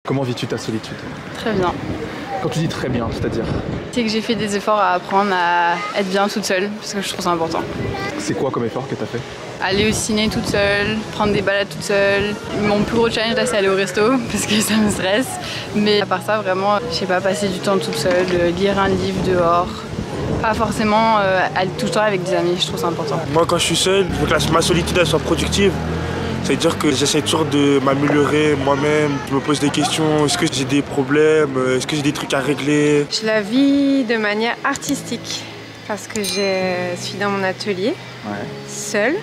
Comment vis-tu ta solitude? Très bien. Quand tu dis très bien, c'est-à-dire? C'est que j'ai fait des efforts à apprendre à être bien toute seule, parce que je trouve ça important. C'est quoi comme effort que tu as fait? Aller au ciné toute seule, prendre des balades toute seule. Mon plus gros challenge là, c'est aller au resto, parce que ça me stresse. Mais à part ça, vraiment, je sais pas, passer du temps toute seule, lire un livre dehors. Pas forcément aller tout le temps avec des amis, je trouve ça important. Moi, quand je suis seul, je veux que ma solitude elle soit productive. C'est-à-dire que j'essaie toujours de m'améliorer moi-même, je me pose des questions, est-ce que j'ai des problèmes, est-ce que j'ai des trucs à régler? Je la vis de manière artistique parce que je suis dans mon atelier, seule,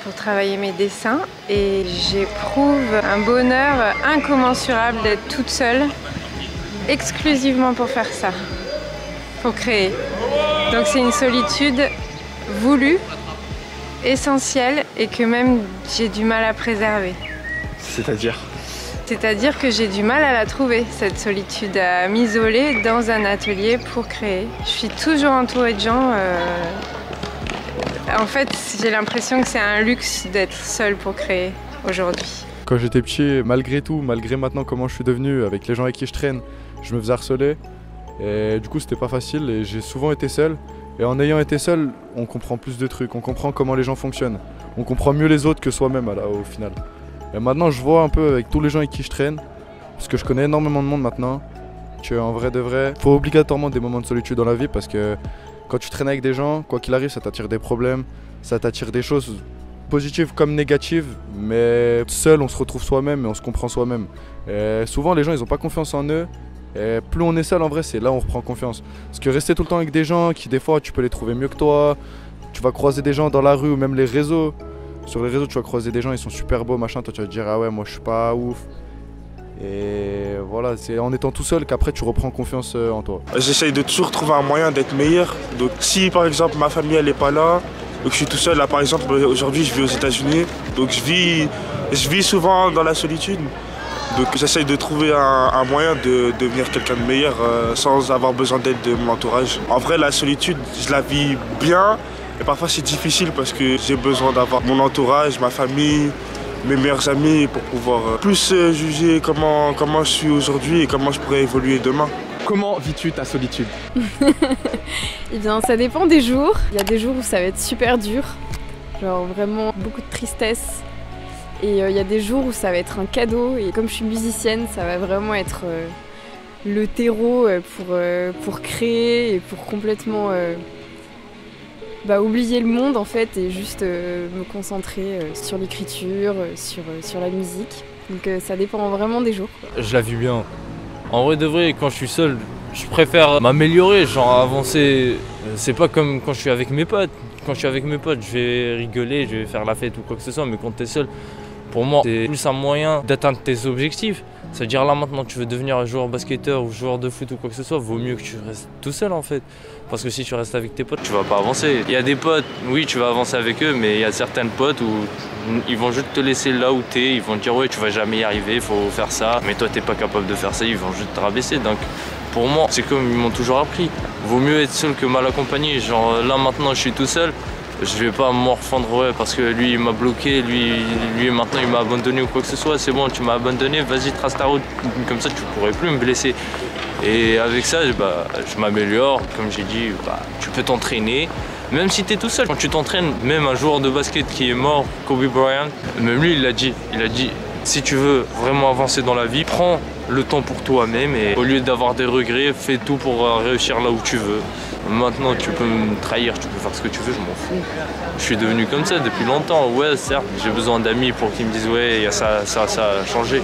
pour travailler mes dessins et j'éprouve un bonheur incommensurable d'être toute seule, exclusivement pour faire ça, pour créer. Donc c'est une solitude voulue, essentielle et que même j'ai du mal à préserver. C'est-à-dire? C'est-à-dire que j'ai du mal à la trouver, cette solitude, à m'isoler dans un atelier pour créer. Je suis toujours entourée de gens. En fait, j'ai l'impression que c'est un luxe d'être seule pour créer aujourd'hui. Quand j'étais petit, malgré tout, malgré maintenant comment je suis devenu, avec les gens avec qui je traîne, je me faisais harceler. Et du coup, c'était pas facile et j'ai souvent été seul. Et en ayant été seul, on comprend plus de trucs, on comprend comment les gens fonctionnent. On comprend mieux les autres que soi-même au final. Et maintenant, je vois un peu avec tous les gens avec qui je traîne, parce que je connais énormément de monde maintenant, qu'en vrai de vrai, il faut obligatoirement des moments de solitude dans la vie parce que quand tu traînes avec des gens, quoi qu'il arrive, ça t'attire des problèmes, ça t'attire des choses positives comme négatives, mais seul, on se retrouve soi-même et on se comprend soi-même. Et souvent, les gens, ils n'ont pas confiance en eux. Et plus on est seul en vrai, c'est là où on reprend confiance. Parce que rester tout le temps avec des gens qui des fois tu peux les trouver mieux que toi, tu vas croiser des gens dans la rue ou même les réseaux. Sur les réseaux tu vas croiser des gens, ils sont super beaux machin, toi tu vas te dire ah ouais moi je suis pas ouf. Et voilà, c'est en étant tout seul qu'après tu reprends confiance en toi. J'essaye de toujours trouver un moyen d'être meilleur. Donc si par exemple ma famille elle est pas là, donc je suis tout seul là par exemple, aujourd'hui je vis aux États-Unis, donc je vis souvent dans la solitude. Donc j'essaye de trouver un moyen de devenir quelqu'un de meilleur sans avoir besoin d'aide de mon entourage. En vrai la solitude je la vis bien et parfois c'est difficile parce que j'ai besoin d'avoir mon entourage, ma famille, mes meilleurs amis pour pouvoir plus juger comment je suis aujourd'hui et comment je pourrais évoluer demain. Comment vis-tu ta solitude? Eh bien ça dépend des jours. Il y a des jours où ça va être super dur, genre vraiment beaucoup de tristesse. Et il y a des jours où ça va être un cadeau et comme je suis musicienne, ça va vraiment être le terreau pour créer et pour complètement oublier le monde en fait et juste me concentrer sur l'écriture, sur la musique. Donc ça dépend vraiment des jours. Je la vis bien. En vrai de vrai, quand je suis seul, je préfère m'améliorer, genre avancer. C'est pas comme quand je suis avec mes potes. Quand je suis avec mes potes, je vais rigoler, je vais faire la fête ou quoi que ce soit, mais quand t'es seul, pour moi, c'est plus un moyen d'atteindre tes objectifs. C'est-à-dire là maintenant tu veux devenir un joueur basketteur ou joueur de foot ou quoi que ce soit, vaut mieux que tu restes tout seul en fait. Parce que si tu restes avec tes potes, tu vas pas avancer. Il y a des potes, oui tu vas avancer avec eux, mais il y a certaines potes où ils vont juste te laisser là où t'es, ils vont te dire ouais tu vas jamais y arriver, il faut faire ça. Mais toi t'es pas capable de faire ça, ils vont juste te rabaisser. Donc pour moi, c'est comme ils m'ont toujours appris. Vaut mieux être seul que mal accompagné. Genre là maintenant je suis tout seul. Je vais pas me morfondre parce que lui il m'a bloqué, lui maintenant il m'a abandonné ou quoi que ce soit, c'est bon tu m'as abandonné, vas-y trace ta route, comme ça tu pourrais plus me blesser. Et avec ça je m'améliore, comme j'ai dit, tu peux t'entraîner, même si tu es tout seul. Quand tu t'entraînes, même un joueur de basket qui est mort, Kobe Bryant, même lui il a dit si tu veux vraiment avancer dans la vie, prends le temps pour toi-même et au lieu d'avoir des regrets, fais tout pour réussir là où tu veux. Maintenant tu peux me trahir, tu peux faire ce que tu veux, je m'en fous. Je suis devenu comme ça depuis longtemps, ouais certes, j'ai besoin d'amis pour qu'ils me disent ouais, il y a ça a changé.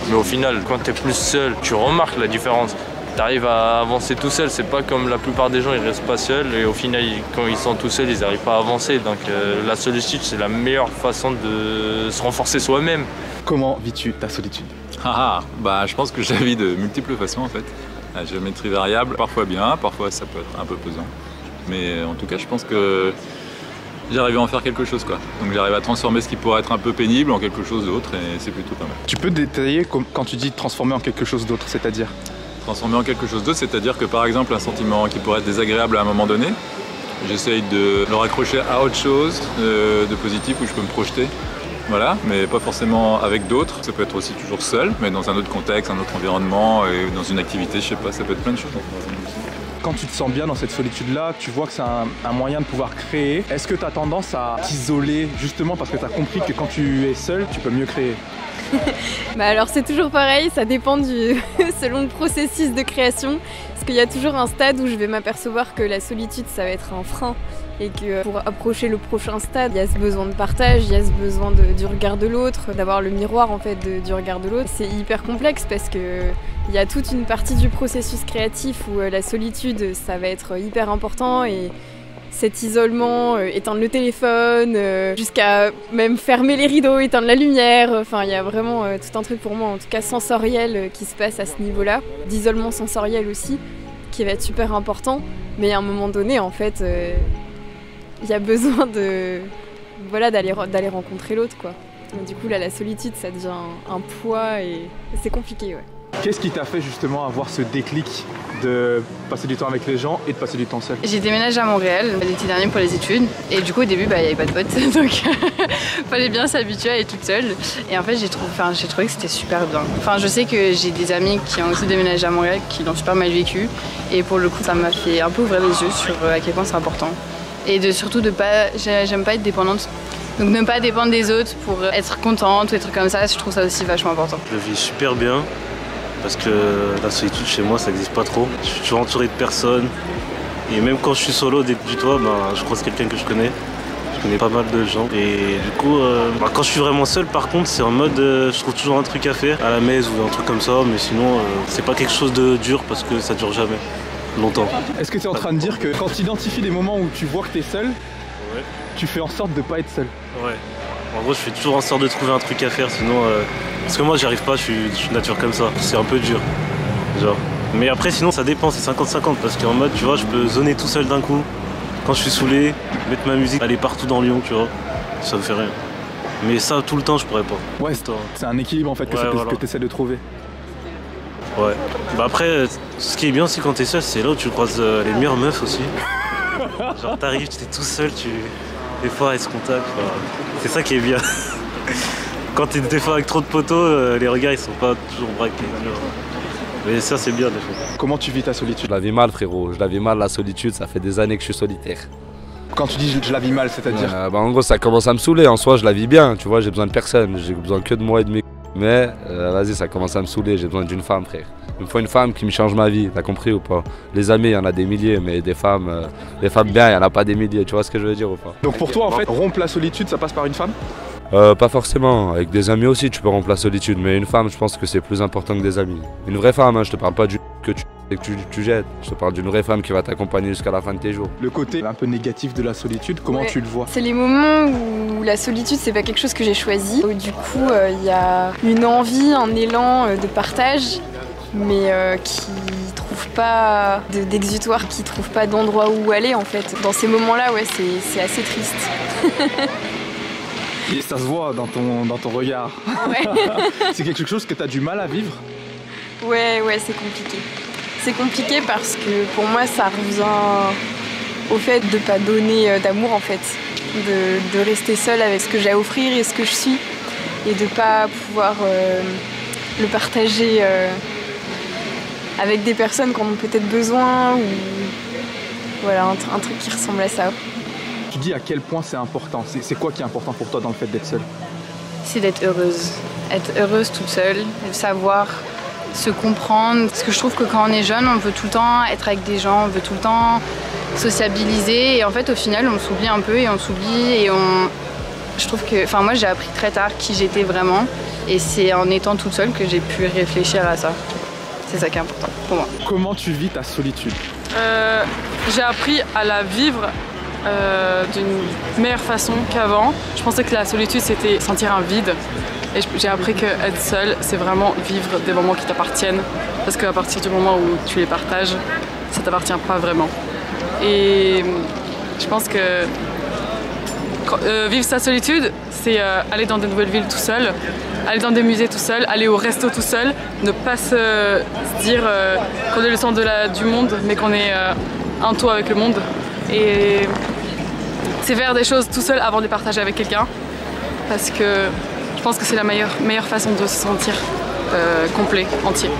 Mais au final, quand tu es plus seul, tu remarques la différence. Tu arrives à avancer tout seul, c'est pas comme la plupart des gens, ils restent pas seuls et au final, quand ils sont tout seuls, ils n'arrivent pas à avancer. Donc la solitude, c'est la meilleure façon de se renforcer soi-même. Comment vis-tu ta solitude? Je pense que je la vis de multiples façons en fait. À géométrie variable, parfois bien, parfois ça peut être un peu pesant. Mais en tout cas, je pense que j'arrive à en faire quelque chose quoi. Donc j'arrive à transformer ce qui pourrait être un peu pénible en quelque chose d'autre et c'est plutôt pas mal. Tu peux détailler quand tu dis transformer en quelque chose d'autre, c'est-à-dire? Transformer en quelque chose d'autre, c'est-à-dire que par exemple un sentiment qui pourrait être désagréable à un moment donné, j'essaye de le raccrocher à autre chose de positif où je peux me projeter voilà, mais pas forcément avec d'autres. Ça peut être aussi toujours seul, mais dans un autre contexte, un autre environnement, et dans une activité, je sais pas, ça peut être plein de choses. Quand tu te sens bien dans cette solitude-là, tu vois que c'est un moyen de pouvoir créer. Est-ce que tu as tendance à t'isoler justement parce que tu as compris que quand tu es seul, tu peux mieux créer? Bah alors c'est toujours pareil, ça dépend selon le processus de création. Parce qu'il y a toujours un stade où je vais m'apercevoir que la solitude ça va être un frein. Et que pour approcher le prochain stade, il y a ce besoin de partage, il y a ce besoin du regard de l'autre, d'avoir le miroir en fait du regard de l'autre. C'est hyper complexe parce que il y a toute une partie du processus créatif où la solitude ça va être hyper important et cet isolement, éteindre le téléphone, jusqu'à même fermer les rideaux, éteindre la lumière. Enfin, il y a vraiment tout un truc pour moi, en tout cas sensoriel, qui se passe à ce niveau-là. D'isolement sensoriel aussi, qui va être super important. Mais à un moment donné, en fait, il y a besoin d'aller rencontrer l'autre, quoi. Du coup, là, la solitude, ça devient un poids et c'est compliqué, ouais. Qu'est-ce qui t'a fait justement avoir ce déclic de passer du temps avec les gens et de passer du temps seul? J'ai déménagé à Montréal l'été dernier pour les études et du coup au début il n'y avait pas de potes donc fallait bien s'habituer à être toute seule et en fait j'ai trouvé que c'était super bien. Enfin je sais que j'ai des amis qui ont aussi déménagé à Montréal qui l'ont super mal vécu et pour le coup ça m'a fait un peu ouvrir les yeux sur à quel point c'est important et surtout de pas, j'aime pas être dépendante. Donc ne pas dépendre des autres pour être contente ou des trucs comme ça, je trouve ça aussi vachement important. Je vis super bien. Parce que la solitude chez moi ça n'existe pas trop. Je suis toujours entouré de personnes. Et même quand je suis solo du toit, je croise quelqu'un que je connais. Je connais pas mal de gens. Et du coup, quand je suis vraiment seul par contre, c'est en mode je trouve toujours un truc à faire à la messe ou un truc comme ça. Mais sinon, c'est pas quelque chose de dur parce que ça dure jamais longtemps. Est-ce que tu es en train de dire que quand tu identifies des moments où tu vois que tu es seul, ouais, tu fais en sorte de pas être seul? Ouais. En gros, je fais toujours en sorte de trouver un truc à faire, sinon... Parce que moi, j'y arrive pas, je suis nature comme ça. C'est un peu dur, genre. Mais après, sinon, ça dépend, c'est 50-50. Parce qu'en mode, tu vois, je peux zoner tout seul d'un coup. Quand je suis saoulé, mettre ma musique, aller partout dans Lyon, tu vois. Ça me fait rien. Mais ça, tout le temps, je pourrais pas. Ouais, c'est un équilibre, en fait, que tu essaies de trouver. Ouais. Bah après, ce qui est bien aussi quand t'es seul, c'est là où tu croises les meilleures meufs aussi. Genre, t'arrives, t'es tout seul, des fois, elles se contactent. C'est ça qui est bien. Quand t'es des fois avec trop de potos, les regards ils sont pas toujours braqués. Mais ça c'est bien des fois. Comment tu vis ta solitude? Je la vis mal frérot, je la vis mal la solitude, ça fait des années que je suis solitaire. Quand tu dis je la vis mal, c'est-à-dire en gros ça commence à me saouler, en soi je la vis bien, tu vois, j'ai besoin de personne, j'ai besoin que de moi et de mes mais vas-y ça commence à me saouler, j'ai besoin d'une femme frère. Il me faut une femme qui me change ma vie, t'as compris ou pas? Les amis il y en a des milliers mais des femmes bien il y en a pas des milliers, tu vois ce que je veux dire ou pas? Donc pour toi en fait, rompre la solitude ça passe par une femme? Pas forcément, avec des amis aussi tu peux rompre la solitude, mais une femme je pense que c'est plus important que des amis. Une vraie femme, hein, je te parle pas du que tu jettes, je te parle d'une vraie femme qui va t'accompagner jusqu'à la fin de tes jours. Le côté un peu négatif de la solitude, comment tu le vois? C'est les moments où la solitude c'est pas quelque chose que j'ai choisi, où du coup il y a une envie, un élan de partage, mais qui trouve pas d'exutoire, qui trouve pas d'endroit où aller en fait. Dans ces moments-là, ouais, c'est assez triste. Et ça se voit dans ton regard. Ouais. C'est quelque chose que tu as du mal à vivre? Ouais, c'est compliqué. C'est compliqué parce que pour moi ça revient au fait de pas donner d'amour en fait. De rester seule avec ce que j'ai à offrir et ce que je suis. Et de pas pouvoir le partager avec des personnes qui en ont peut-être besoin ou voilà, un truc qui ressemble à ça. Tu dis à quel point c'est important, c'est quoi qui est important pour toi dans le fait d'être seule? C'est d'être heureuse. Être heureuse toute seule, savoir se comprendre. Parce que je trouve que quand on est jeune, on veut tout le temps être avec des gens, on veut tout le temps sociabiliser. Et en fait, au final, on s'oublie un peu et on s'oublie. Et je trouve que, moi, j'ai appris très tard qui j'étais vraiment. Et c'est en étant toute seule que j'ai pu réfléchir à ça. C'est ça qui est important pour moi. Comment tu vis ta solitude? J'ai appris à la vivre d'une meilleure façon qu'avant. Je pensais que la solitude c'était sentir un vide et j'ai appris qu'être seul c'est vraiment vivre des moments qui t'appartiennent parce qu'à partir du moment où tu les partages ça t'appartient pas vraiment et je pense que vivre sa solitude c'est aller dans de nouvelles villes tout seul, aller dans des musées tout seul, aller au resto tout seul, ne pas se dire qu'on est le centre du monde mais qu'on est un tout avec le monde. Et c'est faire des choses tout seul avant de les partager avec quelqu'un. parce que je pense que c'est la meilleure façon de se sentir complet, entier.